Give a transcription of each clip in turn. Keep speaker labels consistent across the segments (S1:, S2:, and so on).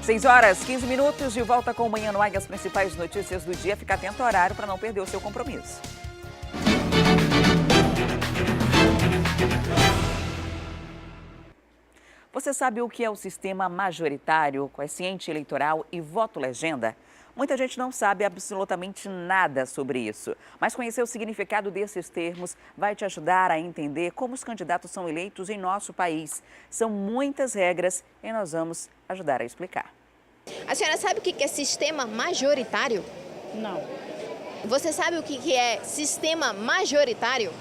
S1: 6h15, de volta com o Manhã no Ar e as principais notícias do dia. Fica atento ao horário para não perder o seu compromisso. Você sabe o que é o sistema majoritário, quociente eleitoral e voto-legenda? Muita gente não sabe absolutamente nada sobre isso, mas conhecer o significado desses termos vai te ajudar a entender como os candidatos são eleitos em nosso país. São muitas regras e nós vamos ajudar a explicar.
S2: A senhora sabe o que é sistema majoritário?
S3: Não.
S2: Você sabe o que é sistema majoritário?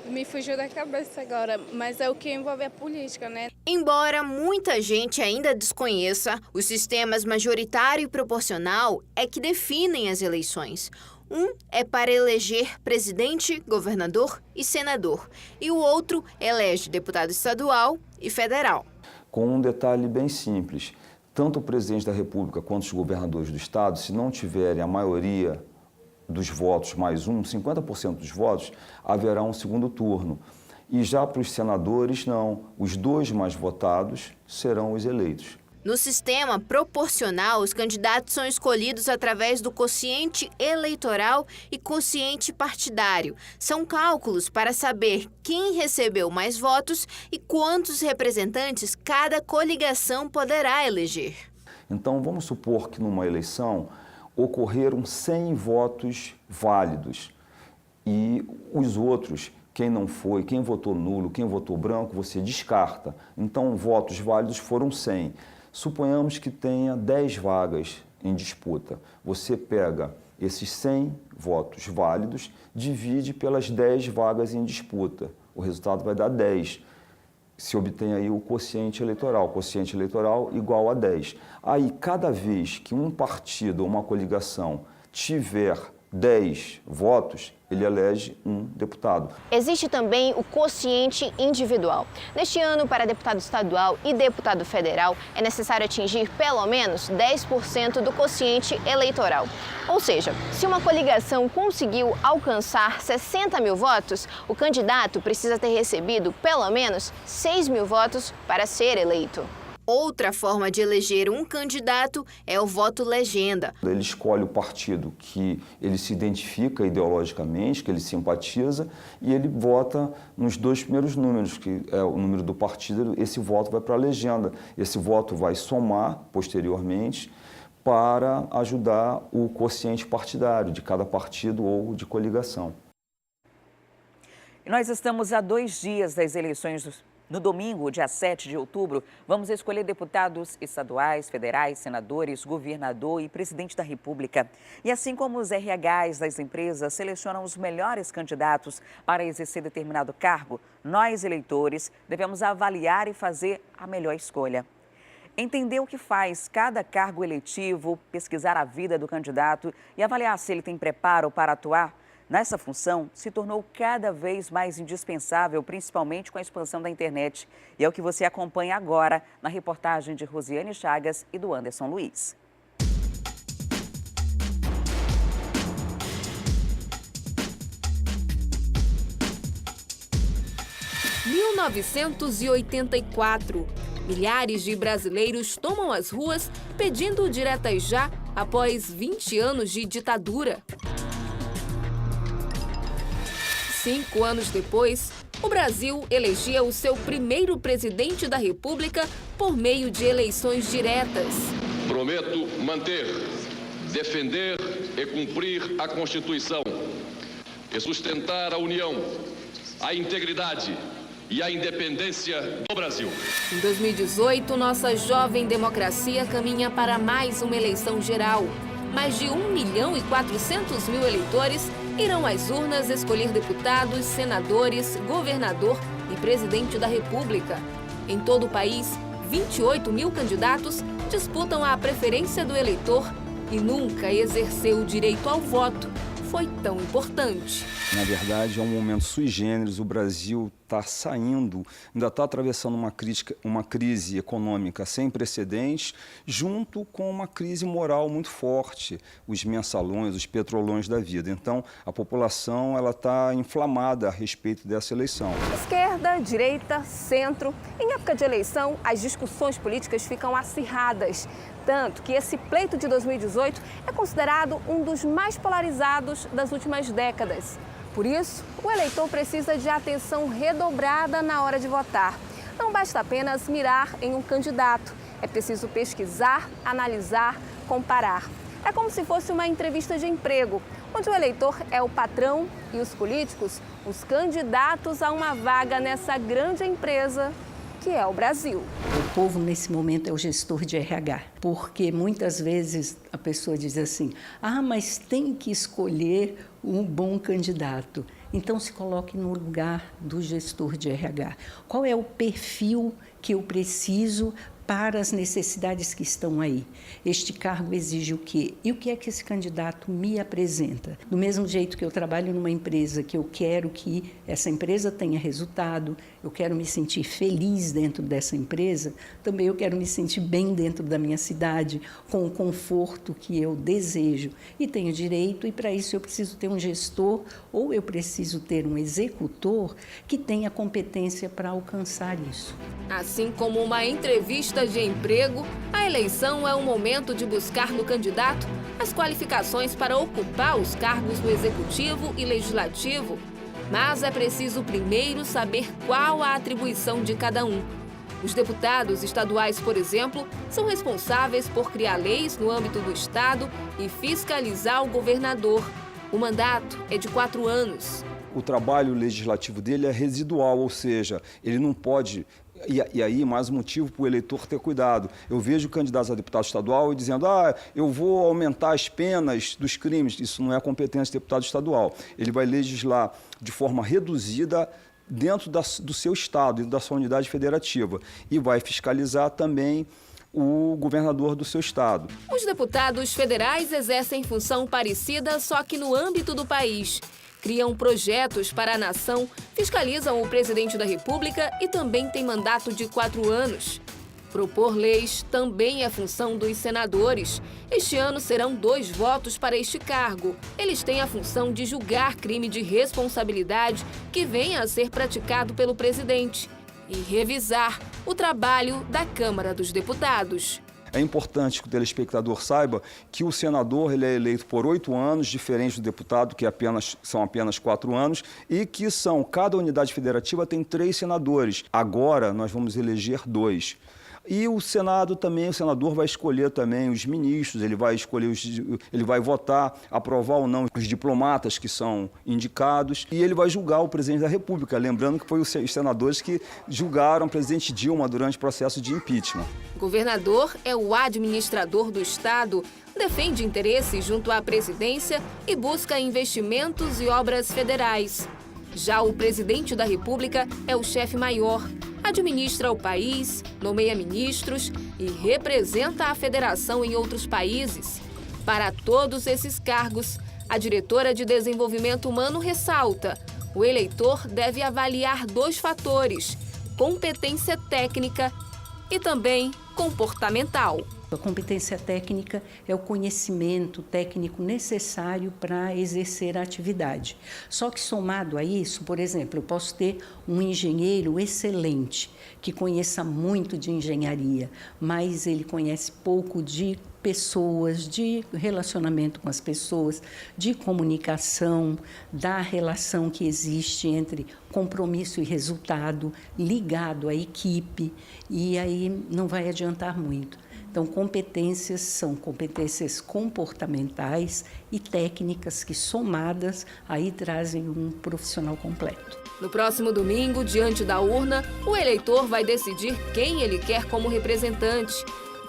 S3: Me fugiu da cabeça agora, mas é o que envolve a política, né?
S2: Embora muita gente ainda desconheça, os sistemas majoritário e proporcional é que definem as eleições. Um é para eleger presidente, governador e senador, e o outro elege deputado estadual e federal.
S4: Com um detalhe bem simples, tanto o presidente da República quanto os governadores do estado, se não tiverem a maioria dos votos mais 50% dos votos, haverá um segundo turno. E já para os senadores, não. Os 2 mais votados serão os eleitos.
S2: No sistema proporcional, os candidatos são escolhidos através do quociente eleitoral e quociente partidário. São cálculos para saber quem recebeu mais votos e quantos representantes cada coligação poderá eleger.
S4: Então, vamos supor que numa eleição ocorreram 100 votos válidos e os outros, quem não foi, quem votou nulo, quem votou branco, você descarta. Então, votos válidos foram 100. Suponhamos que tenha 10 vagas em disputa. Você pega esses 100 votos válidos, divide pelas 10 vagas em disputa. O resultado vai dar 10. Se obtém aí o quociente eleitoral igual a 10. Aí, cada vez que um partido ou uma coligação tiver 10 votos, ele elege um deputado.
S2: Existe também o quociente individual. Neste ano, para deputado estadual e deputado federal, é necessário atingir pelo menos 10% do quociente eleitoral. Ou seja, se uma coligação conseguiu alcançar 60 mil votos, o candidato precisa ter recebido pelo menos 6 mil votos para ser eleito. Outra forma de eleger um candidato é o voto legenda.
S4: Ele escolhe o partido que ele se identifica ideologicamente, que ele simpatiza, e ele vota nos 2 primeiros números, que é o número do partido, esse voto vai para a legenda. Esse voto vai somar posteriormente para ajudar o quociente partidário de cada partido ou de coligação.
S1: E nós estamos a 2 dias das eleições No domingo, dia 7 de outubro, vamos escolher deputados estaduais, federais, senadores, governador e presidente da República. E assim como os RHs das empresas selecionam os melhores candidatos para exercer determinado cargo, nós, eleitores, devemos avaliar e fazer a melhor escolha. Entender o que faz cada cargo eletivo, pesquisar a vida do candidato e avaliar se ele tem preparo para atuar nessa função se tornou cada vez mais indispensável, principalmente com a expansão da internet. E é o que você acompanha agora na reportagem de Rosiane Chagas e do Anderson Luiz.
S5: Em 1984, milhares de brasileiros tomam as ruas pedindo diretas já após 20 anos de ditadura. 5 anos depois, o Brasil elegia o seu primeiro presidente da República por meio de eleições diretas.
S6: Prometo manter, defender e cumprir a Constituição e sustentar a união, a integridade e a independência do Brasil.
S5: Em 2018, nossa jovem democracia caminha para mais uma eleição geral. Mais de 1.400.000 eleitores irão às urnas escolher deputados, senadores, governador e presidente da República. Em todo o país, 28 mil candidatos disputam a preferência do eleitor e nunca exercer o direito ao voto foi tão importante.
S4: Na verdade, é um momento sui generis. O Brasil está saindo, ainda está atravessando uma crise econômica sem precedentes, junto com uma crise moral muito forte, os mensalões, os petrolões da vida. Então, a população está inflamada a respeito dessa eleição.
S7: Esquerda, direita, centro. Em época de eleição, as discussões políticas ficam acirradas. Tanto que esse pleito de 2018 é considerado um dos mais polarizados das últimas décadas. Por isso, o eleitor precisa de atenção redobrada na hora de votar. Não basta apenas mirar em um candidato. É preciso pesquisar, analisar, comparar. É como se fosse uma entrevista de emprego, onde o eleitor é o patrão e os políticos, os candidatos a uma vaga nessa grande empresa que é o Brasil.
S8: O povo, nesse momento, é o gestor de RH, porque muitas vezes a pessoa diz assim, mas tem que escolher um bom candidato. Então, se coloque no lugar do gestor de RH. Qual é o perfil que eu preciso para as necessidades que estão aí? Este cargo exige o quê? E o que é que esse candidato me apresenta? Do mesmo jeito que eu trabalho numa empresa que eu quero que essa empresa tenha resultado, eu quero me sentir feliz dentro dessa empresa, também eu quero me sentir bem dentro da minha cidade, com o conforto que eu desejo. E tenho direito, e para isso eu preciso ter um gestor ou eu preciso ter um executor que tenha competência para alcançar isso.
S5: Assim como uma entrevista de emprego, a eleição é um momento de buscar no candidato as qualificações para ocupar os cargos no Executivo e Legislativo. Mas é preciso primeiro saber qual a atribuição de cada um. Os deputados estaduais, por exemplo, são responsáveis por criar leis no âmbito do Estado e fiscalizar o governador. O mandato é de 4 anos.
S4: O trabalho legislativo dele é residual, ou seja, ele não pode... E aí, mais um motivo para o eleitor ter cuidado. Eu vejo candidatos a deputado estadual dizendo eu vou aumentar as penas dos crimes. Isso não é competência do deputado estadual. Ele vai legislar de forma reduzida dentro do seu estado, dentro da sua unidade federativa. E vai fiscalizar também o governador do seu estado.
S5: Os deputados federais exercem função parecida, só que no âmbito do país. Criam projetos para a nação, fiscalizam o presidente da República e também têm mandato de 4 anos. Propor leis também é função dos senadores. Este ano serão 2 votos para este cargo. Eles têm a função de julgar crime de responsabilidade que venha a ser praticado pelo presidente e revisar o trabalho da Câmara dos Deputados.
S4: É importante que o telespectador saiba que o senador ele é eleito por 8 anos, diferente do deputado, que são apenas 4 anos, e que cada unidade federativa tem 3 senadores. Agora nós vamos eleger 2. E o Senado também, o senador vai escolher também os ministros, ele vai votar, aprovar ou não os diplomatas que são indicados, e ele vai julgar o presidente da República, lembrando que foi os senadores que julgaram o presidente Dilma durante o processo de impeachment.
S5: O governador é o administrador do Estado, defende interesses junto à presidência e busca investimentos e obras federais. Já o presidente da República é o chefe maior. Administra o país, nomeia ministros e representa a federação em outros países. Para todos esses cargos, a diretora de Desenvolvimento Humano ressalta: o eleitor deve avaliar 2 fatores: competência técnica e também comportamental.
S8: A competência técnica é o conhecimento técnico necessário para exercer a atividade. Só que somado a isso, por exemplo, eu posso ter um engenheiro excelente, que conheça muito de engenharia, mas ele conhece pouco de pessoas, de relacionamento com as pessoas, de comunicação, da relação que existe entre compromisso e resultado, ligado à equipe, e aí não vai adiantar muito. Então, competências são competências comportamentais e técnicas que, somadas, aí trazem um profissional completo.
S5: No próximo domingo, diante da urna, o eleitor vai decidir quem ele quer como representante.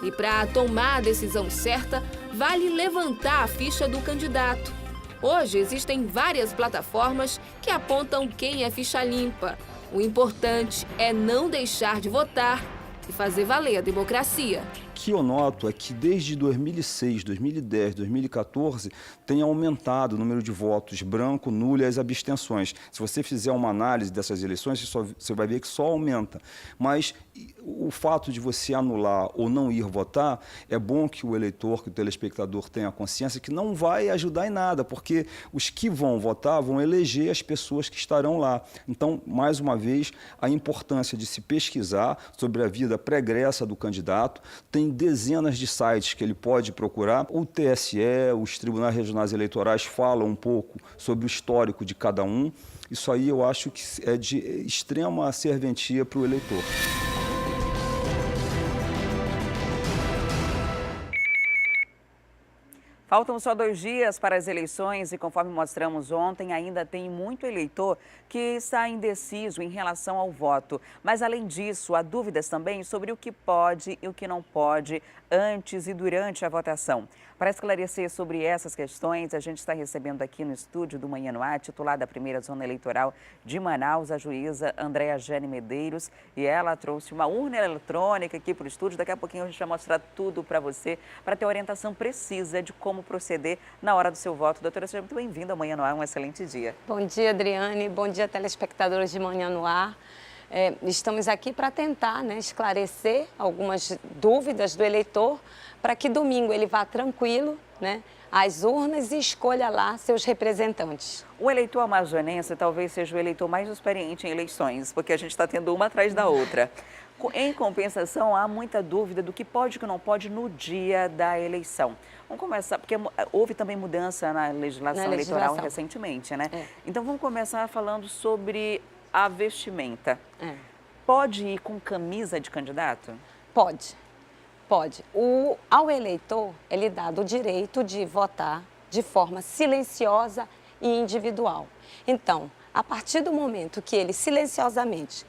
S5: E para tomar a decisão certa, vale levantar a ficha do candidato. Hoje existem várias plataformas que apontam quem é ficha limpa. O importante é não deixar de votar e fazer valer a democracia.
S4: que eu noto é que desde 2006, 2010, 2014, tem aumentado o número de votos branco, nulo e as abstenções. Se você fizer uma análise dessas eleições, você vai ver que só aumenta. Mas o fato de você anular ou não ir votar, é bom que o eleitor, que o telespectador tenha consciência que não vai ajudar em nada, porque os que vão votar vão eleger as pessoas que estarão lá. Então, mais uma vez, a importância de se pesquisar sobre a vida pregressa do candidato. Tem dezenas de sites que ele pode procurar. O TSE, os tribunais regionais eleitorais falam um pouco sobre o histórico de cada um. Isso aí eu acho que é de extrema serventia para o eleitor.
S1: Faltam só 2 dias para as eleições e, conforme mostramos ontem, ainda tem muito eleitor que está indeciso em relação ao voto. Mas, além disso, há dúvidas também sobre o que pode e o que não pode antes e durante a votação. Para esclarecer sobre essas questões, a gente está recebendo aqui no estúdio do Manhã no Ar, titular da primeira zona eleitoral de Manaus, a juíza Andréa Jane Medeiros. E ela trouxe uma urna eletrônica aqui para o estúdio. Daqui a pouquinho a gente vai mostrar tudo para você, para ter orientação precisa de como proceder na hora do seu voto. Doutora, seja muito bem-vinda ao Manhã no Ar, um excelente dia.
S9: Bom dia, Adriane. Bom dia, telespectadores de Manhã no Ar. Estamos aqui para tentar, esclarecer algumas dúvidas do eleitor para que domingo ele vá tranquilo, às urnas e escolha lá seus representantes.
S1: O eleitor amazonense talvez seja o eleitor mais experiente em eleições, porque a gente está tendo uma atrás da outra. Em compensação, há muita dúvida do que pode e que não pode no dia da eleição. Vamos começar, porque houve também mudança na legislação eleitoral recentemente, né? Então, vamos começar falando sobre a vestimenta. Pode ir com camisa de candidato?
S9: Pode. Ao eleitor, ele é dado o direito de votar de forma silenciosa e individual. Então, a partir do momento que ele silenciosamente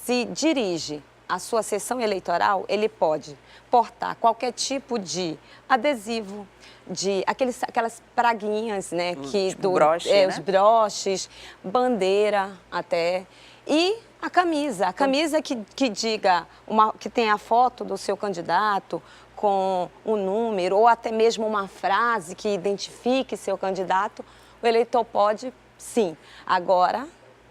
S9: se dirige à sua sessão eleitoral, ele pode portar qualquer tipo de adesivo, de aquelas praguinhas, os broches, bandeira até, e a camisa que diga, que tenha a foto do seu candidato com um número ou até mesmo uma frase que identifique seu candidato, o eleitor pode sim. Agora,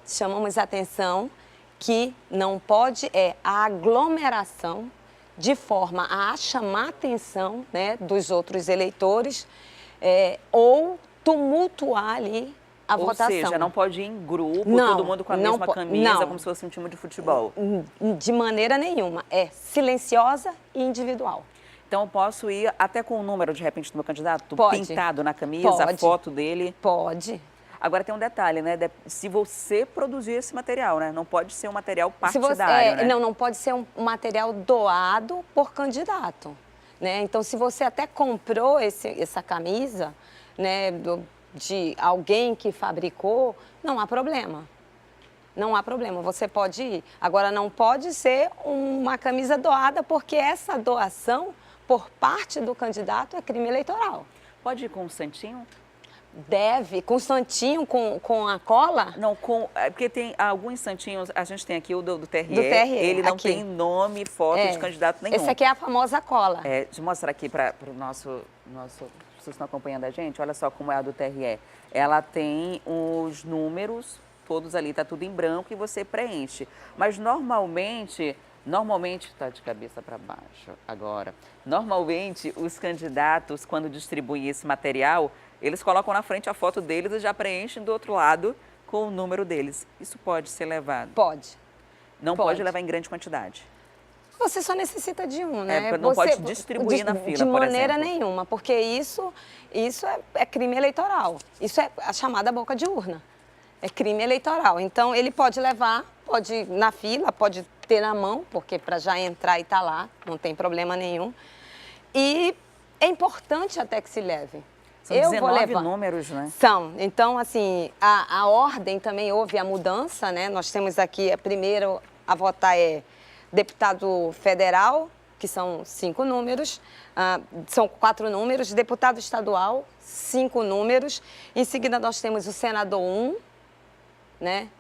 S9: chamamos a atenção que não pode a aglomeração de forma a chamar a atenção dos outros eleitores ou tumultuar ali a votação.
S1: Ou seja, não pode ir em grupo, todo mundo com a mesma camisa, como se fosse um time de futebol.
S9: De maneira nenhuma. É silenciosa e individual.
S1: Então, eu posso ir até com o número, de repente, do meu candidato?
S9: Pode.
S1: Pintado na camisa, a foto dele?
S9: Pode.
S1: Agora, tem um detalhe, se você produzir esse material, não pode ser um material partidário,
S9: Não pode ser um material doado por candidato, Então, se você até comprou essa camisa, de alguém que fabricou, não há problema. Não há problema, você pode ir. Agora, não pode ser uma camisa doada, porque essa doação, por parte do candidato, é crime eleitoral.
S1: Pode ir com um santinho?
S9: Deve, com santinho, com a cola?
S1: Não, porque tem alguns santinhos, a gente tem aqui o do TRE, ele não tem nome, foto de candidato nenhum.
S9: Esse aqui é a famosa cola.
S1: Deixa eu mostrar aqui para o nosso, vocês estão acompanhando a gente, olha só como é a do TRE. Ela tem os números, todos ali, tá tudo em branco e você preenche. Mas normalmente, está de cabeça para baixo agora, normalmente os candidatos, quando distribuem esse material, eles colocam na frente a foto deles e já preenchem do outro lado com o número deles. Isso pode ser levado?
S9: Pode.
S1: Não pode levar em grande quantidade?
S9: Você só necessita de um,
S1: Não pode distribuir na fila,
S9: de maneira
S1: por exemplo.
S9: nenhuma, porque isso é crime eleitoral. Isso é a chamada boca de urna. É crime eleitoral. Então, ele pode levar, pode ir na fila, pode ter na mão, porque para já entrar e estar lá, não tem problema nenhum. E é importante até que se leve.
S1: São 19 números,
S9: São. Então, assim, a ordem também houve a mudança, Nós temos aqui, primeiro a votar deputado federal, que são 5 números, são 4 números, deputado estadual, 5 números. Em seguida, nós temos o senador 1,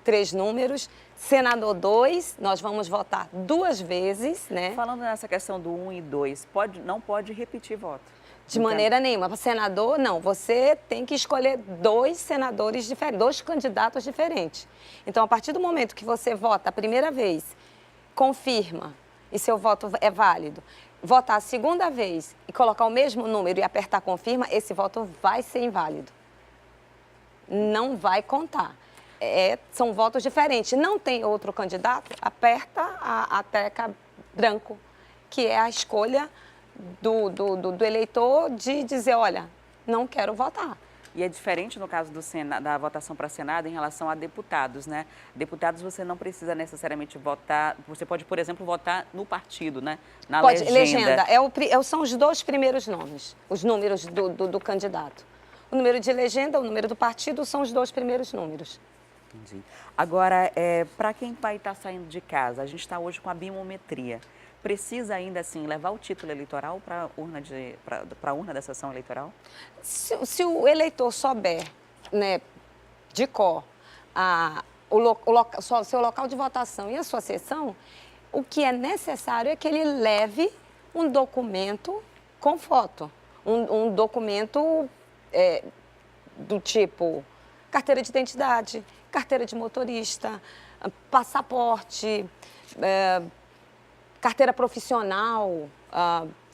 S9: 3 números, Senador 2, nós vamos votar 2 vezes, né?
S1: Falando nessa questão do 1 e 2, não pode repetir voto?
S9: De maneira nenhuma. Para senador, não. Você tem que escolher 2 senadores diferentes, 2 candidatos diferentes. Então, a partir do momento que você vota a primeira vez, confirma e seu voto é válido, votar a segunda vez e colocar o mesmo número e apertar confirma, esse voto vai ser inválido. Não vai contar. São votos diferentes. Não tem outro candidato, aperta a tecla branco, que é a escolha do eleitor de dizer, olha, não quero votar.
S1: E é diferente no caso da votação para Senado em relação a deputados, né? Deputados você não precisa necessariamente votar, você pode, por exemplo, votar no partido, né? Na legenda.
S9: São os 2 primeiros nomes, os números do candidato. O número de legenda, o número do partido são os 2 primeiros números.
S1: Entendi. Agora, para quem vai estar saindo de casa, a gente está hoje com a biometria. Precisa ainda assim levar o título eleitoral para a urna da sessão eleitoral?
S9: Se o eleitor souber, né, de cor, seu local de votação e a sua sessão, o que é necessário é que ele leve um documento com foto. Um documento do tipo carteira de identidade, carteira de motorista, passaporte, carteira profissional,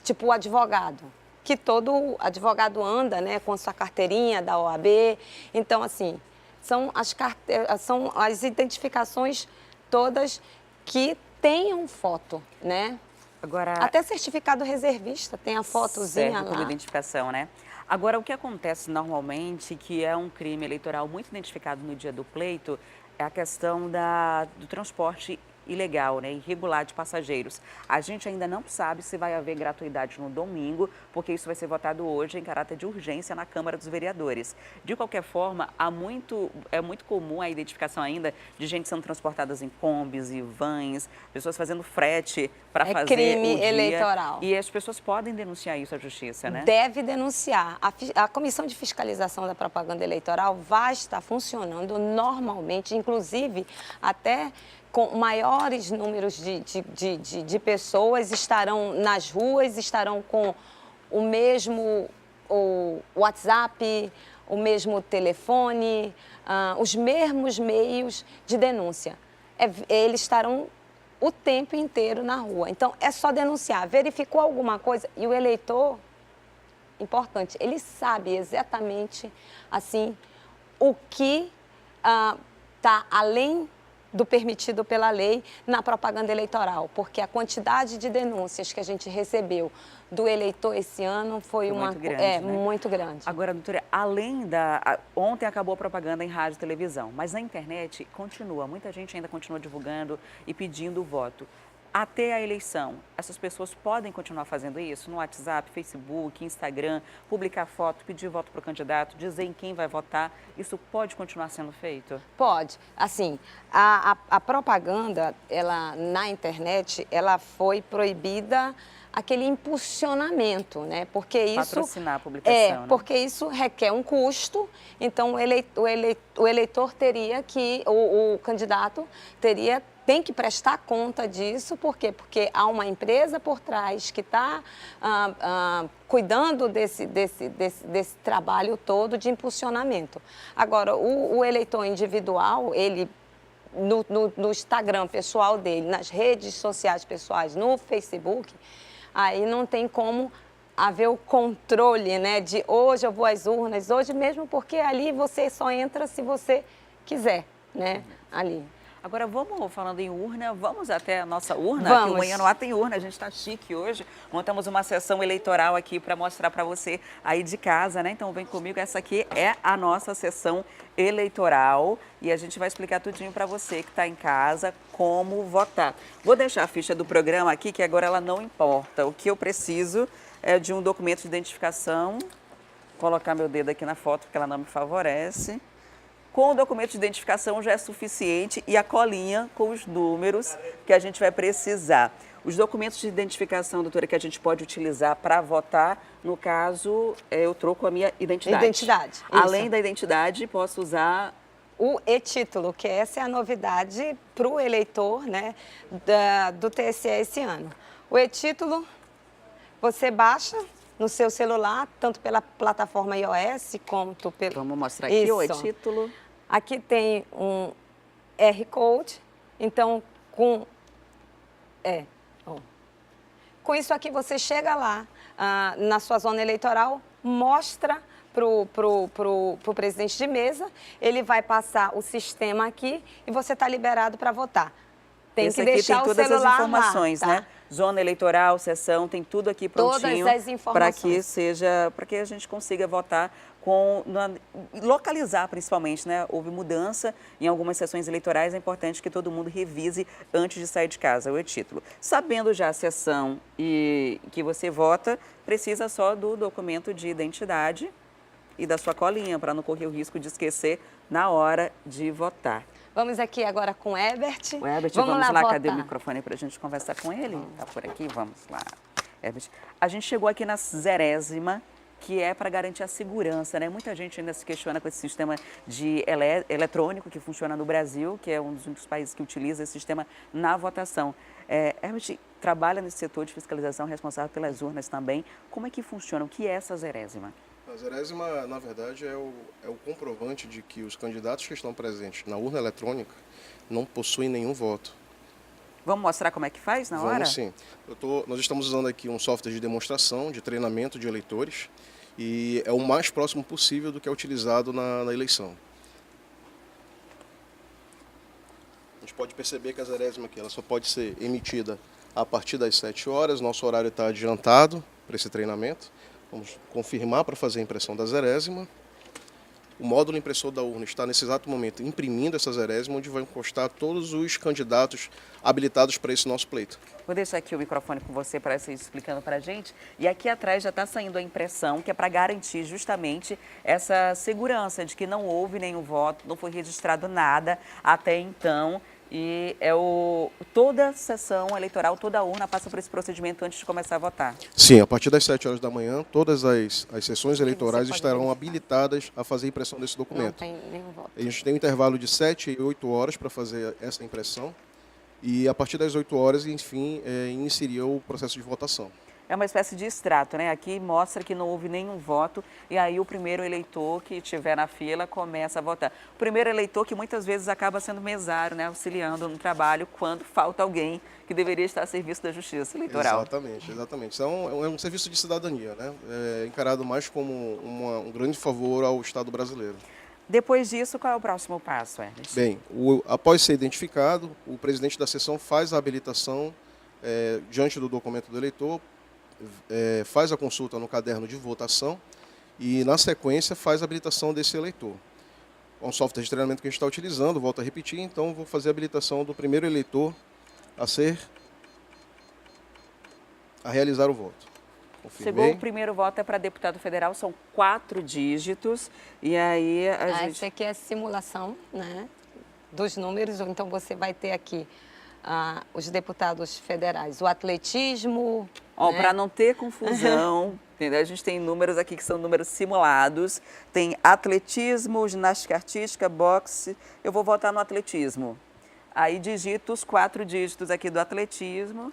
S9: tipo o advogado, que todo advogado anda, né, com sua carteirinha da OAB. Então, assim, são as identificações todas que tenham foto, né?
S1: Agora,
S9: até certificado reservista tem a fotozinha
S1: serve como
S9: lá.
S1: identificação, né? Agora, o que acontece normalmente, que é um crime eleitoral muito identificado no dia do pleito, é a questão do transporte ilegal, né, irregular de passageiros. A gente ainda não sabe se vai haver gratuidade no domingo, porque isso vai ser votado hoje em caráter de urgência na Câmara dos Vereadores. De qualquer forma, é muito comum a identificação ainda de gente sendo transportadas em combis e vans, pessoas fazendo frete para fazer
S9: crime
S1: o dia,
S9: eleitoral.
S1: E as pessoas podem denunciar isso à Justiça, né?
S9: Deve denunciar. A Comissão de Fiscalização da Propaganda Eleitoral vai estar funcionando normalmente, inclusive até com maiores números de pessoas, estarão nas ruas, estarão com o mesmo WhatsApp, o mesmo telefone, os mesmos meios de denúncia. Eles estarão o tempo inteiro na rua. Então, é só denunciar. Verificou alguma coisa e o eleitor, importante, ele sabe exatamente assim o que está além do permitido pela lei na propaganda eleitoral, porque a quantidade de denúncias que a gente recebeu do eleitor esse ano foi
S1: muito grande, né?
S9: Muito grande.
S1: Agora, doutora, ontem acabou a propaganda em rádio e televisão, mas na internet muita gente ainda continua divulgando e pedindo o voto. Até a eleição, essas pessoas podem continuar fazendo isso no WhatsApp, Facebook, Instagram, publicar foto, pedir voto para o candidato, dizer em quem vai votar. Isso pode continuar sendo feito?
S9: Pode. Assim, a propaganda, na internet, ela foi proibida aquele impulsionamento, né? Porque isso
S1: patrocinar a publicação, né?
S9: Porque isso requer um custo. Então o eleitor teria que, o candidato tem que prestar conta disso. Por quê? Porque há uma empresa por trás que está cuidando desse trabalho todo de impulsionamento. Agora, o eleitor individual, ele, no Instagram pessoal dele, nas redes sociais pessoais, no Facebook, aí não tem como haver o controle, né, de hoje eu vou às urnas, hoje mesmo, porque ali você só entra se você quiser, né, ali.
S1: Agora, falando em urna, vamos até a nossa urna?
S9: Vamos.
S1: Aqui no Manhã no Ar tem urna, a gente está chique hoje. Montamos uma sessão eleitoral aqui para mostrar para você aí de casa, né? Então, vem comigo, essa aqui é a nossa sessão eleitoral e a gente vai explicar tudinho para você que está em casa como votar. Vou deixar a ficha do programa aqui, que agora ela não importa. O que eu preciso é de um documento de identificação. Vou colocar meu dedo aqui na foto, porque ela não me favorece. Com o documento de identificação já é suficiente e a colinha com os números que a gente vai precisar. Os documentos de identificação, doutora, que a gente pode utilizar para votar, no caso, eu troco a minha identidade.
S9: Identidade.
S1: Além da identidade, posso usar
S9: o e-título, que essa é a novidade para o eleitor, né, do TSE esse ano. O e-título você baixa no seu celular, tanto pela plataforma iOS quanto pelo...
S1: Vamos mostrar aqui o
S9: Isso.
S1: e-título.
S9: Aqui tem um QR Code, então com isso aqui você chega lá na sua zona eleitoral, mostra para o presidente de mesa, ele vai passar o sistema aqui e você está liberado para votar. Tem
S1: Esse
S9: que
S1: aqui
S9: deixar
S1: tem
S9: o
S1: todas
S9: celular
S1: as informações,
S9: lá, tá?
S1: né? Zona eleitoral, sessão, tem tudo aqui prontinho.
S9: Todas as informações.
S1: Para que a gente consiga votar localizar principalmente, né? Houve mudança em algumas sessões eleitorais, é importante que todo mundo revise antes de sair de casa o e-título. Sabendo já a sessão e que você vota, precisa só do documento de identidade e da sua colinha, para não correr o risco de esquecer na hora de votar.
S9: Vamos aqui agora com o Herbert.
S1: O Herbert, vamos lá, cadê o microfone para a gente conversar com ele? Está por aqui? Vamos lá. Herbert, a gente chegou aqui na 0ª, que é para garantir a segurança, né? Muita gente ainda se questiona com esse sistema de eletrônico que funciona no Brasil, que é um dos únicos países que utiliza esse sistema na votação. Herbert trabalha nesse setor de fiscalização, responsável pelas urnas também. Como é que funciona? O que é essa 0ª?
S10: A 0ª, na verdade, é o comprovante de que os candidatos que estão presentes na urna eletrônica não possuem nenhum voto.
S1: Vamos mostrar como é que faz na hora?
S10: Vamos sim. Nós estamos usando aqui um software de demonstração, de treinamento de eleitores, e é o mais próximo possível do que é utilizado na eleição. A gente pode perceber que a 0ª aqui ela só pode ser emitida a partir das 7 horas, nosso horário está adiantado para esse treinamento. Vamos confirmar para fazer a impressão da 0ª. O módulo impressor da urna está nesse exato momento imprimindo essa 0ª, onde vai encostar todos os candidatos habilitados para esse nosso pleito.
S1: Vou deixar aqui o microfone com você para você explicando para a gente. E aqui atrás já está saindo a impressão, que é para garantir justamente essa segurança de que não houve nenhum voto, não foi registrado nada até então. E toda sessão eleitoral, toda a urna passa por esse procedimento antes de começar a votar.
S10: Sim, a partir das 7 horas da manhã, todas as sessões eleitorais estarão habilitadas a fazer a impressão desse documento.
S9: Não tem nenhum voto.
S10: A gente tem um intervalo de 7 e 8 horas para fazer essa impressão e a partir das 8 horas, enfim, iniciaria o processo de votação.
S1: É uma espécie de extrato, né? Aqui mostra que não houve nenhum voto e aí o primeiro eleitor que estiver na fila começa a votar. O primeiro eleitor que muitas vezes acaba sendo mesário, né? Auxiliando no trabalho quando falta alguém que deveria estar a serviço da justiça eleitoral.
S10: Exatamente, exatamente. Isso é um serviço de cidadania, né? É encarado mais como um grande favor ao Estado brasileiro.
S1: Depois disso, qual é o próximo passo, Ernest?
S10: Bem, após ser identificado, o presidente da sessão faz a habilitação diante do documento do eleitor, faz a consulta no caderno de votação e, na sequência, faz a habilitação desse eleitor. É um software de treinamento que a gente está utilizando, volto a repetir, então vou fazer a habilitação do primeiro eleitor a realizar o voto. Confirmei.
S1: Chegou o primeiro voto, é para deputado federal, são 4 dígitos, e aí
S9: Essa aqui é a simulação, né, dos números, então você vai ter aqui os deputados federais, o atletismo...
S1: Né? Para não ter confusão, entendeu? A gente tem números aqui que são números simulados, tem atletismo, ginástica artística, boxe, eu vou votar no atletismo. Aí digito os 4 dígitos aqui do atletismo,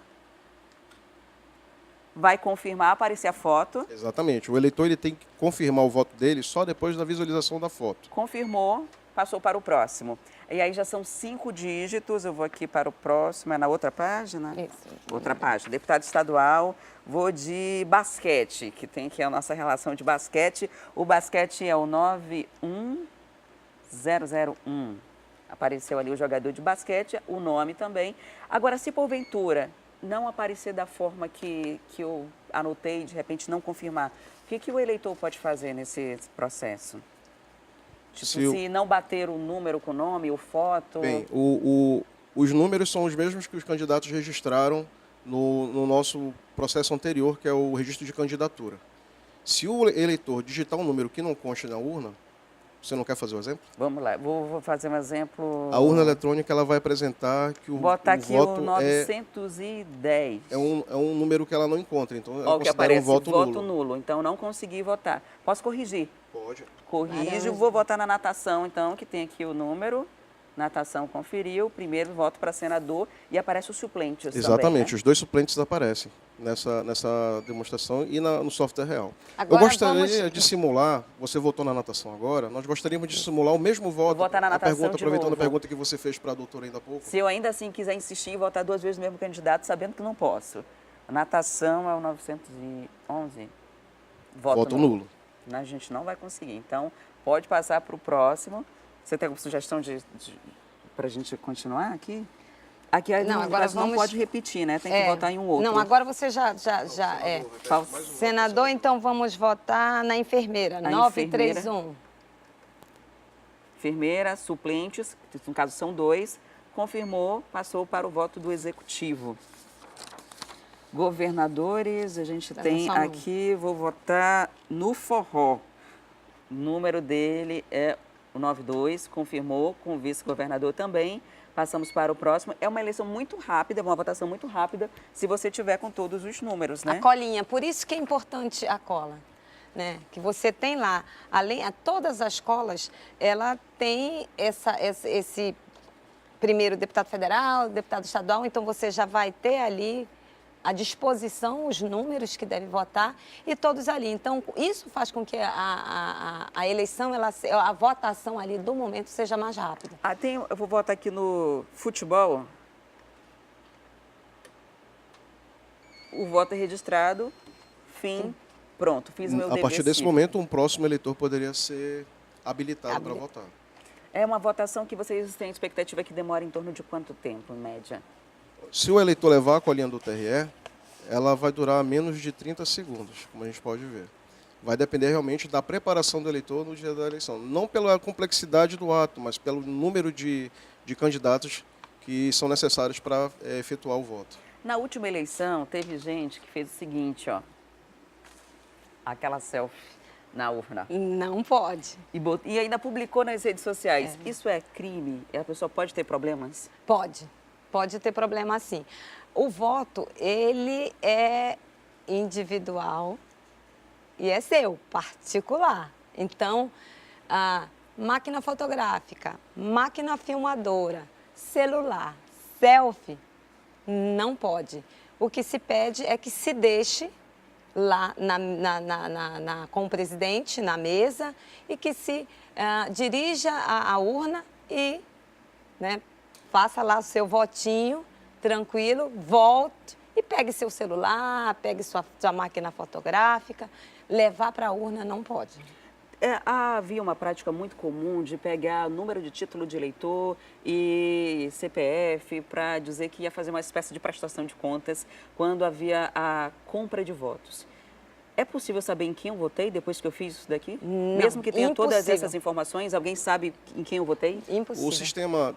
S1: vai confirmar, aparecer a foto.
S10: Exatamente, o eleitor ele tem que confirmar o voto dele só depois da visualização da foto.
S1: Confirmou, passou para o próximo. E aí já são 5 dígitos, eu vou aqui para o próximo, é na outra página?
S9: Isso.
S1: Outra página, deputado estadual, vou de basquete, que tem aqui a nossa relação de basquete. O basquete é o 91001. Apareceu ali o jogador de basquete, o nome também. Agora, se porventura não aparecer da forma que eu anotei, de repente não confirmar, o que o eleitor pode fazer nesse processo? Tipo, se não bater o número com o nome, ou foto...
S10: Bem, os números são os mesmos que os candidatos registraram no nosso processo anterior, que é o registro de candidatura. Se o eleitor digitar um número que não conste na urna, Você não quer fazer o exemplo?
S1: Vamos lá, vou fazer um exemplo.
S10: A urna eletrônica ela vai apresentar que o
S1: Bota aqui
S10: voto
S1: o 910.
S10: é um número que ela não encontra, então ela
S1: Ó, o que
S10: considera
S1: aparece,
S10: um voto nulo.
S1: Então não consegui votar. Posso corrigir?
S10: Pode.
S1: Corrijo, vou votar na natação, então, que tem aqui o número. Natação conferiu, primeiro voto para senador e aparece os suplentes
S10: Exatamente,
S1: também, né?
S10: os dois suplentes aparecem nessa demonstração e no software real.
S9: Agora
S10: Eu gostaria de simular, você votou na natação agora, nós gostaríamos de simular o mesmo voto.
S1: Vou votar na natação de
S10: aproveitando
S1: novo.
S10: a pergunta que você fez para a doutora ainda há pouco.
S1: Se eu ainda assim quiser insistir em votar 2 vezes no mesmo candidato, sabendo que não posso. A natação é o 911.
S10: Voto nulo.
S1: A gente não vai conseguir. Então, pode passar para o próximo. Você tem alguma sugestão para a gente continuar aqui? Aqui
S9: Não, agora
S1: não pode repetir, né? Tem que votar em um outro.
S9: Não, agora você já é. Senador, então vamos votar na enfermeira, 931.
S1: Enfermeira, suplentes, que no caso são 2, confirmou, passou para o voto do executivo. Governadores, a gente tem aqui, vou votar no Forró. O número dele é o 92, confirmou, com o vice-governador também. Passamos para o próximo. É uma eleição muito rápida, uma votação muito rápida, se você tiver com todos os números, né?
S9: A colinha, por isso que é importante a cola, né? Que você tem lá, além a todas as colas, ela tem esse primeiro deputado federal, deputado estadual, então você já vai ter ali à disposição os números que deve votar e todos ali. Então, isso faz com que a eleição, a votação ali do momento seja mais rápida.
S1: Eu vou votar aqui no futebol. O voto é registrado, fim, pronto, fiz meu dever.
S10: A partir desse momento, um próximo eleitor poderia ser habilitado para votar.
S1: É uma votação que vocês têm expectativa que demora em torno de quanto tempo, em média?
S10: Se o eleitor levar a colinha do TRE, ela vai durar menos de 30 segundos, como a gente pode ver. Vai depender realmente da preparação do eleitor no dia da eleição. Não pela complexidade do ato, mas pelo número de candidatos que são necessários para efetuar o voto.
S1: Na última eleição, teve gente que fez o seguinte, ó. Aquela selfie na urna.
S9: Não pode.
S1: E ainda publicou nas redes sociais. Isso é crime? A pessoa pode ter problemas?
S9: Pode ter problema sim. O voto, ele é individual e é seu, particular. Então, a máquina fotográfica, máquina filmadora, celular, selfie, não pode. O que se pede é que se deixe lá com o presidente, na mesa, e que se dirija à urna e, né, faça lá o seu votinho, tranquilo, volte e pegue seu celular, pegue sua máquina fotográfica. Levar para a urna não pode.
S1: Havia uma prática muito comum de pegar número de título de eleitor e CPF para dizer que ia fazer uma espécie de prestação de contas quando havia a compra de votos. É possível saber em quem eu votei depois que eu fiz isso daqui?
S9: Não,
S1: mesmo que tenha
S9: impossível.
S1: Todas essas informações, alguém sabe em quem eu votei?
S9: Impossível.
S10: O sistema,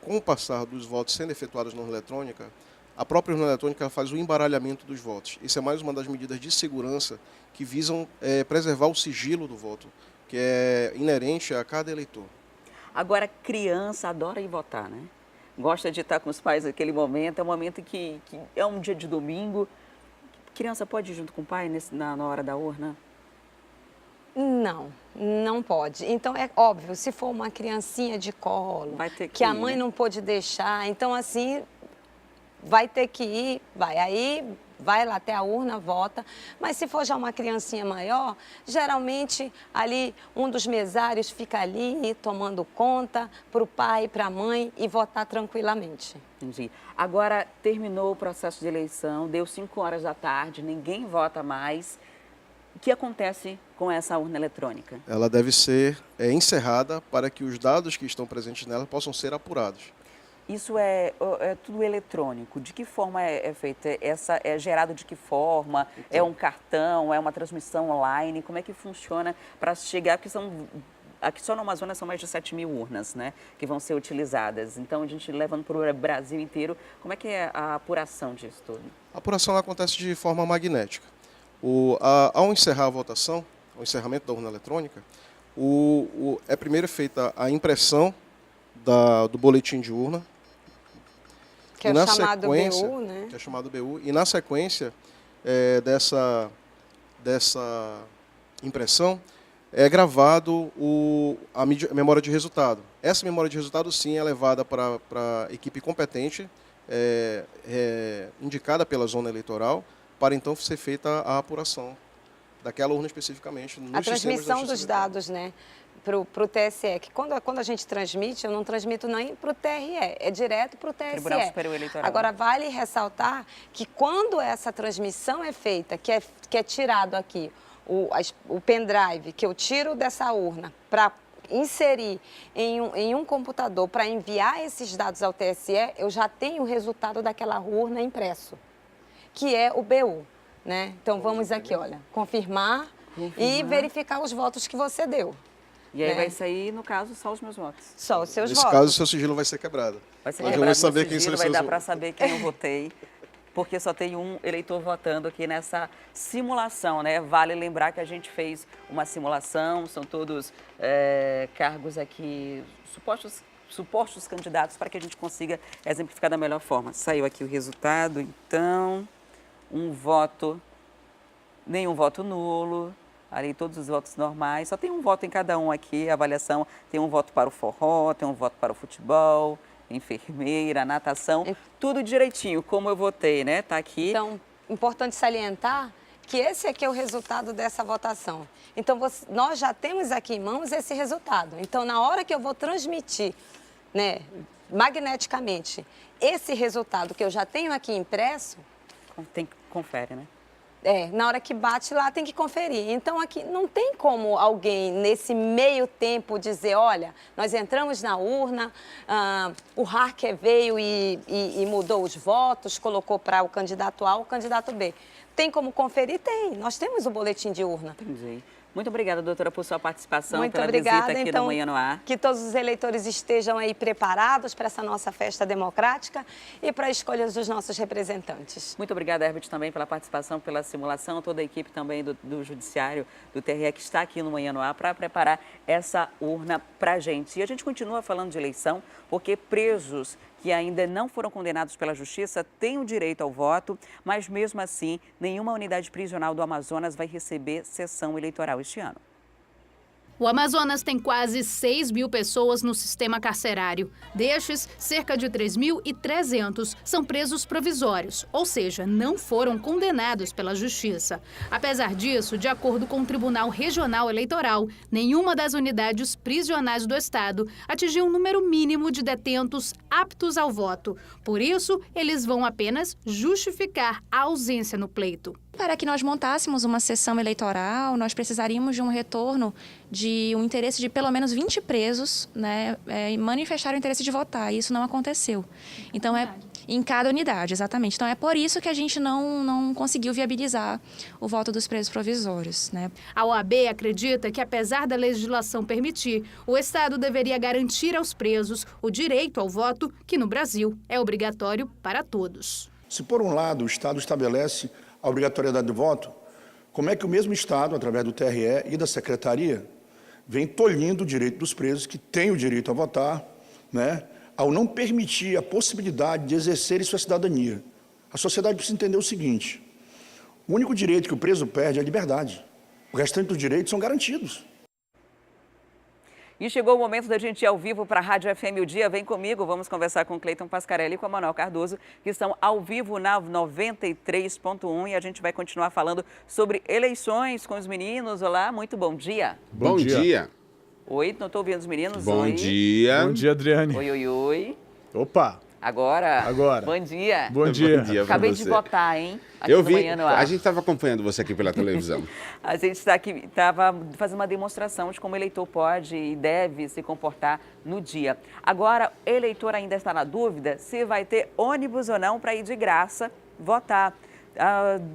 S10: com o passar dos votos sendo efetuados na urna eletrônica, a própria urna eletrônica faz o embaralhamento dos votos. Isso é mais uma das medidas de segurança que visam preservar o sigilo do voto, que é inerente a cada eleitor.
S1: Agora, criança adora ir votar, né? Gosta de estar com os pais naquele momento, é um momento que é um dia de domingo. Criança pode ir junto com o pai na hora da urna?
S9: Não pode. Então, é óbvio, se for uma criancinha de colo,
S1: vai ter
S9: que a mãe não pôde deixar, então, assim, vai ter que ir, vai lá até a urna, vota. Mas se for já uma criancinha maior, geralmente ali um dos mesários fica ali tomando conta para o pai e para a mãe e votar tranquilamente.
S1: Entendi. Agora, terminou o processo de eleição, deu 5 horas da tarde, ninguém vota mais. O que acontece com essa urna eletrônica?
S10: Ela deve ser encerrada para que os dados que estão presentes nela possam ser apurados.
S1: Isso é tudo eletrônico. De que forma é feito? É gerado de que forma? Então, é um cartão? É uma transmissão online? Como é que funciona para chegar? Porque aqui só no Amazonas são mais de 7 mil urnas, né, que vão ser utilizadas. Então, a gente levando para o Brasil inteiro, como é que é a apuração disso tudo?
S10: A apuração acontece de forma magnética. Ao encerrar a votação, o encerramento da urna eletrônica, É primeiro feita a impressão do boletim de urna.
S9: Que é o chamado BU, né?
S10: Que é chamado BU. E na sequência dessa impressão, é gravado a memória de resultado. Essa memória de resultado, sim, é levada para a equipe competente, indicada pela zona eleitoral, para então ser feita a apuração daquela urna especificamente.
S9: A transmissão dos dados, né, para o TSE, que quando a gente transmite, eu não transmito nem para o TRE, é direto para o TSE.
S1: Tribunal Superior Eleitoral.
S9: Agora, vale ressaltar que quando essa transmissão é feita, que é tirado aqui o pendrive, que eu tiro dessa urna para inserir em um computador para enviar esses dados ao TSE, eu já tenho o resultado daquela urna impresso, que é o BU. Né? Então, vamos aqui, olha, confirmar e verificar os votos que você deu.
S1: E aí vai sair, no caso, só os meus votos.
S9: Só os seus votos.
S10: Nesse caso, o seu sigilo vai ser quebrado.
S1: Vai ser
S10: Mas
S1: quebrado,
S10: eu vou saber quem
S1: sigilo,
S10: selecionou.
S1: vai dar para saber quem eu votei, porque só tem um eleitor votando aqui nessa simulação, né? Vale lembrar que a gente fez uma simulação, são todos cargos aqui, supostos candidatos, para que a gente consiga exemplificar da melhor forma. Saiu aqui o resultado, então, nenhum voto nulo, ali todos os votos normais, só tem um voto em cada um aqui, a avaliação, tem um voto para o forró, tem um voto para o futebol, enfermeira, natação, tudo direitinho, como eu votei, né? Tá aqui.
S9: Então, importante salientar que esse aqui é o resultado dessa votação. Então, nós já temos aqui em mãos esse resultado. Então, na hora que eu vou transmitir, né, magneticamente, esse resultado que eu já tenho aqui impresso...
S1: Confere, né?
S9: Na hora que bate lá tem que conferir. Então, aqui não tem como alguém, nesse meio tempo, dizer, olha, nós entramos na urna, o hacker veio e mudou os votos, colocou para o candidato A ou o candidato B. Tem como conferir? Tem. Nós temos o boletim de urna.
S1: Entendi. Muito obrigada, doutora, por sua participação,
S9: Muito
S1: pela
S9: obrigada.
S1: visita aqui
S9: então,
S1: no Manhã no Ar.
S9: Que todos os eleitores estejam aí preparados para essa nossa festa democrática e para a escolha dos nossos representantes.
S1: Muito obrigada, Herbert, também pela participação, pela simulação, toda a equipe também do Judiciário, do TRE, que está aqui no Manhã no Ar para preparar essa urna para a gente. E a gente continua falando de eleição, porque presos que ainda não foram condenados pela Justiça têm o direito ao voto, mas mesmo assim, nenhuma unidade prisional do Amazonas vai receber sessão eleitoral este ano.
S11: O Amazonas tem quase 6 mil pessoas no sistema carcerário. Destes, cerca de 3.300 são presos provisórios, ou seja, não foram condenados pela Justiça. Apesar disso, de acordo com o Tribunal Regional Eleitoral, nenhuma das unidades prisionais do Estado atingiu um número mínimo de detentos aptos ao voto. Por isso, eles vão apenas justificar a ausência no pleito.
S12: Para que nós montássemos uma sessão eleitoral, nós precisaríamos de um retorno de um interesse de pelo menos 20 presos, né, e manifestar o interesse de votar. E isso não aconteceu. Então, em cada unidade, exatamente. Então, é por isso que a gente não conseguiu viabilizar o voto dos presos provisórios, né?
S11: A OAB acredita que, apesar da legislação permitir, o Estado deveria garantir aos presos o direito ao voto, que no Brasil é obrigatório para todos.
S13: Se, por um lado, o Estado estabelece a obrigatoriedade do voto, como é que o mesmo Estado, através do TRE e da Secretaria, vem tolhindo o direito dos presos que têm o direito a votar, né, ao não permitir a possibilidade de exercerem sua cidadania? A sociedade precisa entender o seguinte: o único direito que o preso perde é a liberdade. O restante dos direitos são garantidos.
S1: E chegou o momento da gente ir ao vivo para a Rádio FM O Dia. Vem comigo, vamos conversar com o Cleiton Pascarelli e com a Manuel Cardoso, que estão ao vivo na 93.1, e a gente vai continuar falando sobre eleições com os meninos. Olá, muito bom dia.
S14: Bom dia.
S1: Oi, não estou ouvindo os meninos?
S14: Bom
S1: Oi.
S14: dia.
S15: Bom dia, Adriane.
S1: Oi, oi, oi.
S15: Opa.
S1: Agora.
S15: Bom
S1: dia.
S15: Bom dia.
S14: Bom dia.
S1: Acabei de votar, hein? Aqui
S14: Eu
S1: no
S14: vi,
S1: Manhã no Ar.
S14: a gente estava acompanhando você aqui pela televisão.
S1: A gente está aqui, estava fazendo uma demonstração de como o eleitor pode e deve se comportar no dia. Agora, o eleitor ainda está na dúvida se vai ter ônibus ou não para ir de graça votar.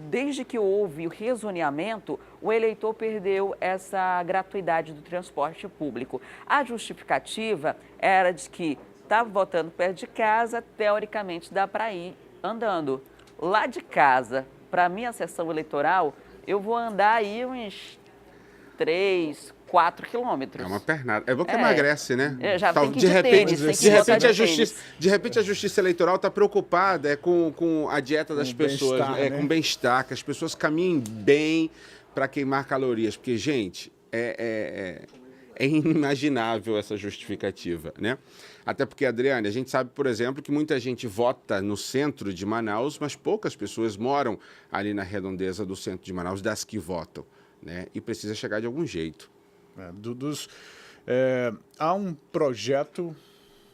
S1: Desde que houve o rezoneamento, o eleitor perdeu essa gratuidade do transporte público. A justificativa era de que estava votando perto de casa, teoricamente dá para ir andando. Lá de casa, para a minha sessão eleitoral, eu vou andar aí uns 3, 4 quilômetros.
S14: É uma pernada. É bom que emagrece, né?
S1: Já tem que ir de tênis, tem que botar de tênis.
S14: De repente a Justiça Eleitoral está preocupada com a dieta das pessoas,
S15: né?
S14: Com bem-estar, que as pessoas caminhem bem para queimar calorias. Porque, gente, é inimaginável essa justificativa, né? Até porque, Adriane, a gente sabe, por exemplo, que muita gente vota no centro de Manaus, mas poucas pessoas moram ali na redondeza do centro de Manaus, das que votam, né? E precisa chegar de algum jeito.
S15: Há um projeto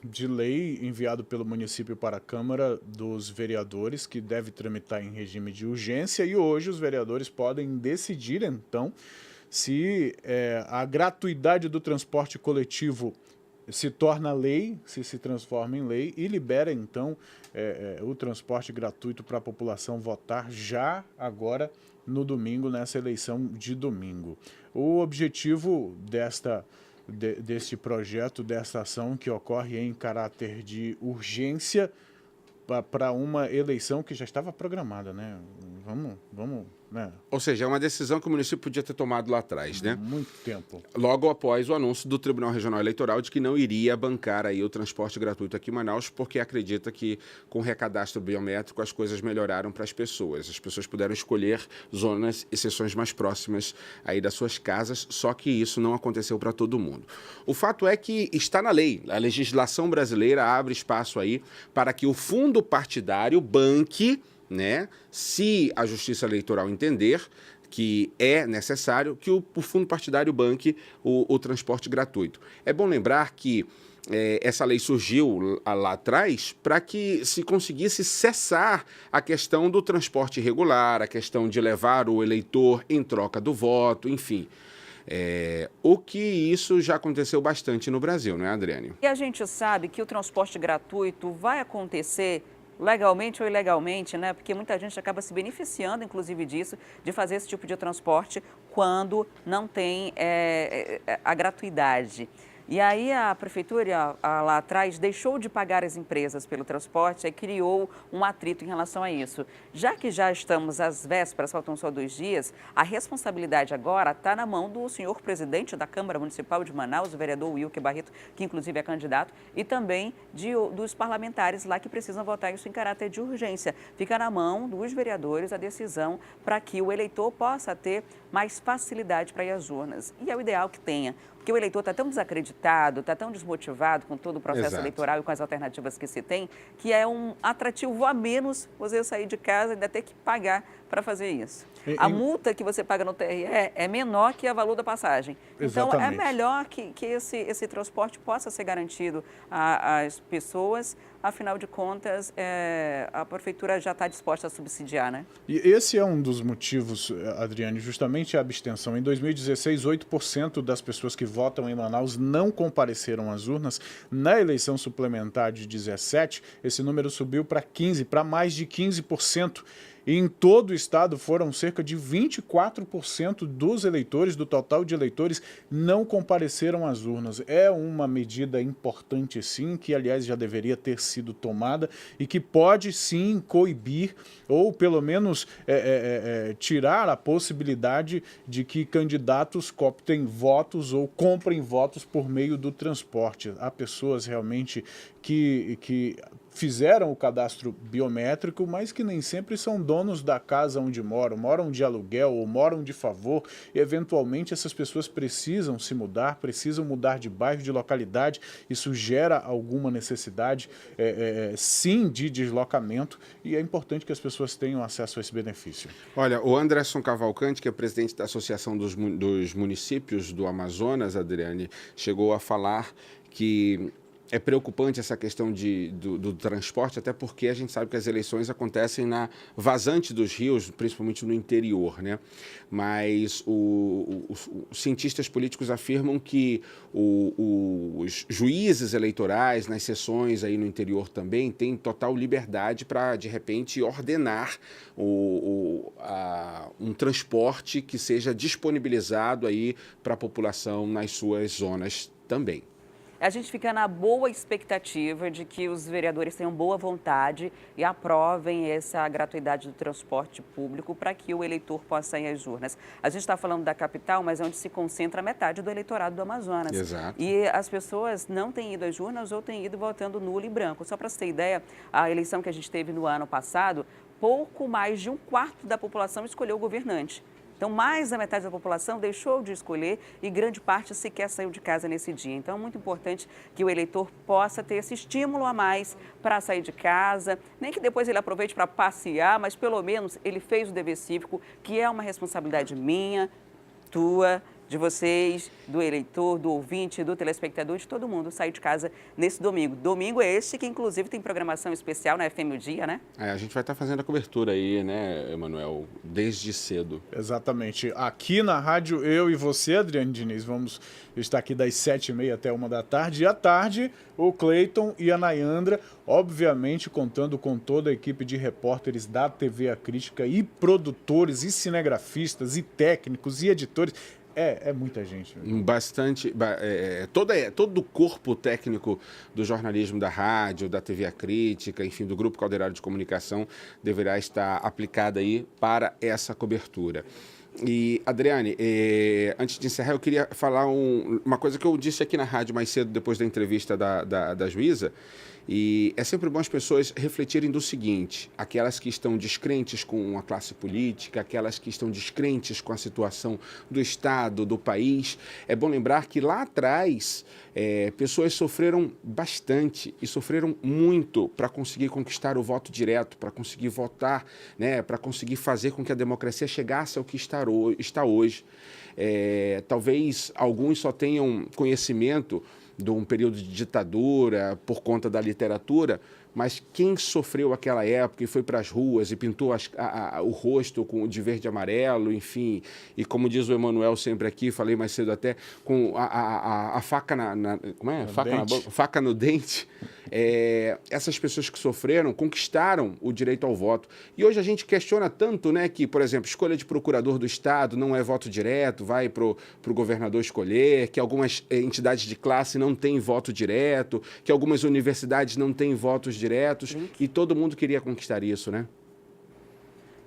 S15: de lei enviado pelo município para a Câmara dos Vereadores que deve tramitar em regime de urgência e hoje os vereadores podem decidir, então, se a gratuidade do transporte coletivo se torna lei, se transforma em lei e libera, então, o transporte gratuito para a população votar já agora no domingo, nessa eleição de domingo. O objetivo deste projeto, desta ação que ocorre em caráter de urgência para uma eleição que já estava programada, né? Vamos, né?
S14: Ou seja, é uma decisão que o município podia ter tomado lá atrás, né?
S15: Muito tempo.
S14: Logo após o anúncio do Tribunal Regional Eleitoral de que não iria bancar aí o transporte gratuito aqui em Manaus, porque acredita que com o recadastro biométrico as coisas melhoraram para as pessoas. As pessoas puderam escolher zonas e seções mais próximas aí das suas casas, só que isso não aconteceu para todo mundo. O fato é que está na lei. A legislação brasileira abre espaço aí para que o fundo partidário banque, né, se a Justiça Eleitoral entender que é necessário que o fundo partidário banque o transporte gratuito. É bom lembrar que essa lei surgiu lá atrás para que se conseguisse cessar a questão do transporte irregular, a questão de levar o eleitor em troca do voto, enfim. O que isso já aconteceu bastante no Brasil, não é, Adriane?
S1: E a gente sabe que o transporte gratuito vai acontecer legalmente ou ilegalmente, né? Porque muita gente acaba se beneficiando, inclusive, disso, de fazer esse tipo de transporte quando não tem a gratuidade. E aí a prefeitura, lá atrás, deixou de pagar as empresas pelo transporte e criou um atrito em relação a isso. Já que já estamos às vésperas, faltam só 2 dias, a responsabilidade agora está na mão do senhor presidente da Câmara Municipal de Manaus, o vereador Wilker Barreto, que inclusive é candidato, e também dos parlamentares lá que precisam votar isso em caráter de urgência. Fica na mão dos vereadores a decisão para que o eleitor possa ter mais facilidade para ir às urnas. E é o ideal que tenha. Porque o eleitor está tão desacreditado, está tão desmotivado com todo o processo eleitoral e com as alternativas que se tem, que é um atrativo a menos você sair de casa e ainda ter que pagar para fazer isso. A multa que você paga no TRE é menor que o valor da passagem. Então, é melhor que esse transporte possa ser garantido às pessoas. Afinal de contas, a prefeitura já está disposta a subsidiar, né?
S15: E esse é um dos motivos, Adriane, justamente a abstenção. Em 2016, 8% das pessoas que votam em Manaus não compareceram às urnas. Na eleição suplementar de 17, esse número subiu para 15%, para mais de 15%. E em todo o estado foram cerca de 24% dos eleitores, do total de eleitores, não compareceram às urnas. É uma medida importante, sim, que, aliás, já deveria ter sido tomada e que pode, sim, coibir ou, pelo menos, tirar a possibilidade de que candidatos cooptem votos ou comprem votos por meio do transporte. Há pessoas realmente que fizeram o cadastro biométrico, mas que nem sempre são donos da casa onde moram de aluguel ou moram de favor, e eventualmente essas pessoas precisam se mudar, precisam mudar de bairro, de localidade. Isso gera alguma necessidade, sim, de deslocamento, e é importante que as pessoas tenham acesso a esse benefício.
S14: Olha, o Anderson Cavalcante, que é presidente da Associação dos Municípios do Amazonas, Adriane, chegou a falar que é preocupante essa questão do transporte, até porque a gente sabe que as eleições acontecem na vazante dos rios, principalmente no interior, né? Mas os cientistas políticos afirmam que os juízes eleitorais nas sessões aí no interior também têm total liberdade para, de repente, ordenar um transporte que seja disponibilizado aí para a população nas suas zonas também.
S1: A gente fica na boa expectativa de que os vereadores tenham boa vontade e aprovem essa gratuidade do transporte público para que o eleitor possa ir às urnas. A gente está falando da capital, mas é onde se concentra metade do eleitorado do Amazonas.
S14: Exato.
S1: E as pessoas não têm ido às urnas ou têm ido votando nulo e branco. Só para você ter ideia, a eleição que a gente teve no ano passado, pouco mais de 1/4 da população escolheu o governante. Então, mais da metade da população deixou de escolher e grande parte sequer saiu de casa nesse dia. Então, é muito importante que o eleitor possa ter esse estímulo a mais para sair de casa. Nem que depois ele aproveite para passear, mas pelo menos ele fez o dever cívico, que é uma responsabilidade minha, tua, de vocês, do eleitor, do ouvinte, do telespectador, de todo mundo sair de casa nesse domingo. Domingo é este que, inclusive, tem programação especial na FM O Dia, né?
S14: A gente vai estar fazendo a cobertura aí, né, Emanuel, desde cedo.
S15: Exatamente. Aqui na rádio, eu e você, Adriane Diniz, vamos estar aqui das 7h30 até 13h. E à tarde, o Cleiton e a Nayandra, obviamente contando com toda a equipe de repórteres da TV A Crítica e produtores e cinegrafistas e técnicos e editores. É muita gente.
S14: Bastante. Todo o corpo técnico do jornalismo da rádio, da TV A Crítica, enfim, do Grupo Calderaro de Comunicação, deverá estar aplicado aí para essa cobertura. E, Adriane, antes de encerrar, eu queria falar uma coisa que eu disse aqui na rádio mais cedo, depois da entrevista da juíza. E é sempre bom as pessoas refletirem do seguinte: aquelas que estão descrentes com a classe política, aquelas que estão descrentes com a situação do Estado, do país. É bom lembrar que lá atrás pessoas sofreram bastante e sofreram muito para conseguir conquistar o voto direto, para conseguir votar, né, para conseguir fazer com que a democracia chegasse ao que está hoje. Talvez alguns só tenham conhecimento de um período de ditadura por conta da literatura, mas quem sofreu aquela época e foi para as ruas e pintou o rosto de verde e amarelo, enfim, e como diz o Emanuel sempre aqui, falei mais cedo até, com a faca como é? Faca na boca, faca no dente, essas pessoas que sofreram conquistaram o direito ao voto. E hoje a gente questiona tanto, né, que, por exemplo, escolha de procurador do Estado não é voto direto, vai para o governador escolher, que algumas entidades de classe não têm voto direto, que algumas universidades não têm votos diretos, e todo mundo queria conquistar isso, né?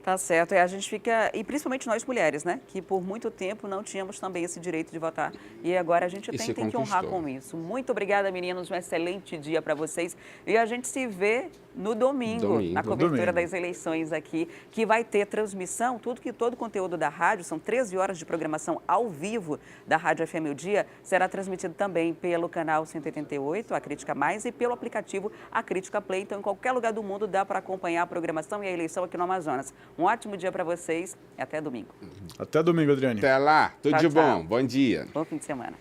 S1: Tá certo, a gente fica, e principalmente nós mulheres, né, que por muito tempo não tínhamos também esse direito de votar, e agora a gente tem que honrar com isso. Muito obrigada, meninos, um excelente dia para vocês, e a gente se vê no domingo. Na cobertura das eleições aqui, que vai ter transmissão, todo o conteúdo da rádio, são 13 horas de programação ao vivo da Rádio FM O Dia, será transmitido também pelo canal 188, A Crítica Mais, e pelo aplicativo A Crítica Play. Então, em qualquer lugar do mundo dá para acompanhar a programação e a eleição aqui no Amazonas. Um ótimo dia para vocês e até domingo.
S15: Até domingo, Adriane.
S14: Até lá, tudo de bom. Bom dia.
S1: Bom fim de semana.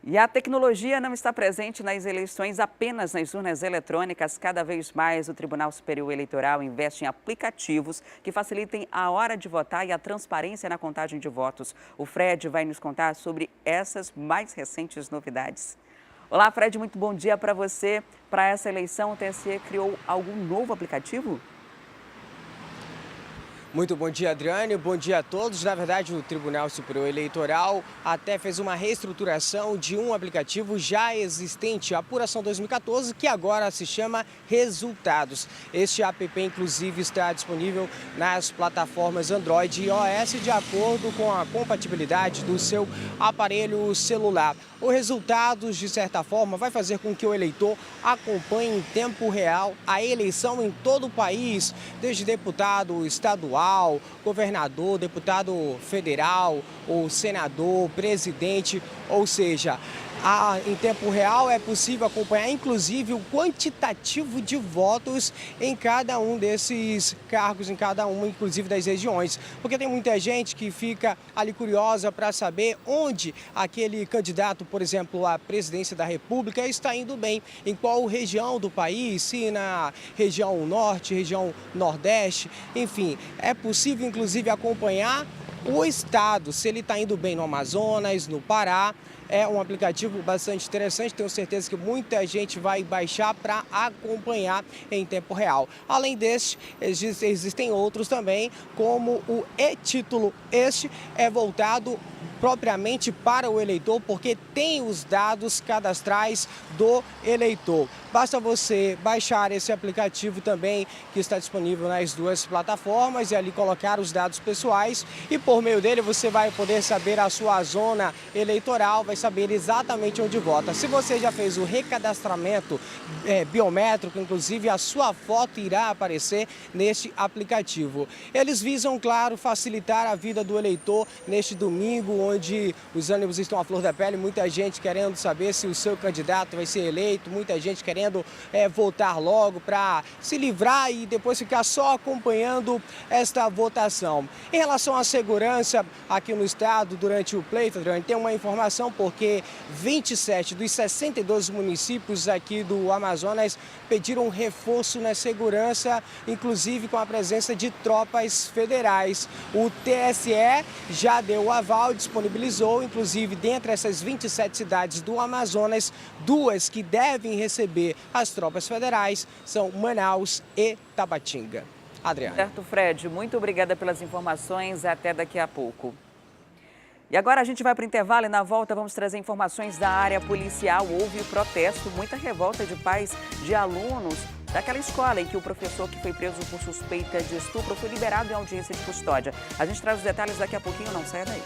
S1: E a tecnologia não está presente nas eleições, apenas nas urnas eletrônicas. Cada vez mais o Tribunal Superior Eleitoral investe em aplicativos que facilitem a hora de votar e a transparência na contagem de votos. O Fred vai nos contar sobre essas mais recentes novidades. Olá, Fred, muito bom dia para você. Para essa eleição, o TSE criou algum novo aplicativo?
S16: Muito bom dia, Adriane. Bom dia a todos. Na verdade, o Tribunal Superior Eleitoral até fez uma reestruturação de um aplicativo já existente, a Apuração 2014, que agora se chama Resultados. Este app, inclusive, está disponível nas plataformas Android e iOS de acordo com a compatibilidade do seu aparelho celular. O Resultados, de certa forma, vai fazer com que o eleitor acompanhe em tempo real a eleição em todo o país, desde deputado estadual, governador, deputado federal, ou senador, presidente, ou seja, em tempo real é possível acompanhar, inclusive, o quantitativo de votos em cada um desses cargos, em cada uma, inclusive, das regiões. Porque tem muita gente que fica ali curiosa para saber onde aquele candidato, por exemplo, à presidência da República, está indo bem, em qual região do país, se na região norte, região nordeste, enfim. É possível, inclusive, acompanhar o estado, se ele está indo bem no Amazonas, no Pará. É um aplicativo bastante interessante, tenho certeza que muita gente vai baixar para acompanhar em tempo real. Além deste, existem outros também, como o e-título. Este é voltado propriamente para o eleitor, porque tem os dados cadastrais do eleitor. Basta você baixar esse aplicativo também, que está disponível nas duas plataformas, e ali colocar os dados pessoais, e por meio dele você vai poder saber a sua zona eleitoral, vai saber exatamente onde vota. Se você já fez o recadastramento biométrico, inclusive a sua foto irá aparecer neste aplicativo. Eles visam, claro, facilitar a vida do eleitor neste domingo, onde os ânimos estão à flor da pele, muita gente querendo saber se o seu candidato vai ser eleito, muita gente querendo votar logo para se livrar e depois ficar só acompanhando esta votação. Em relação à segurança aqui no estado, durante o pleito, tem uma informação, porque 27 dos 62 municípios aqui do Amazonas pediram reforço na segurança, inclusive com a presença de tropas federais. O TSE já deu o aval, disponibilizou, inclusive, dentre essas 27 cidades do Amazonas, 2 que devem receber as tropas federais são Manaus e Tabatinga. Adriana.
S1: Certo, Fred. Muito obrigada pelas informações. Até daqui a pouco. E agora a gente vai para o intervalo e na volta vamos trazer informações da área policial. Houve protesto, muita revolta de pais de alunos daquela escola em que o professor que foi preso por suspeita de estupro foi liberado em audiência de custódia. A gente traz os detalhes daqui a pouquinho, não saia daí.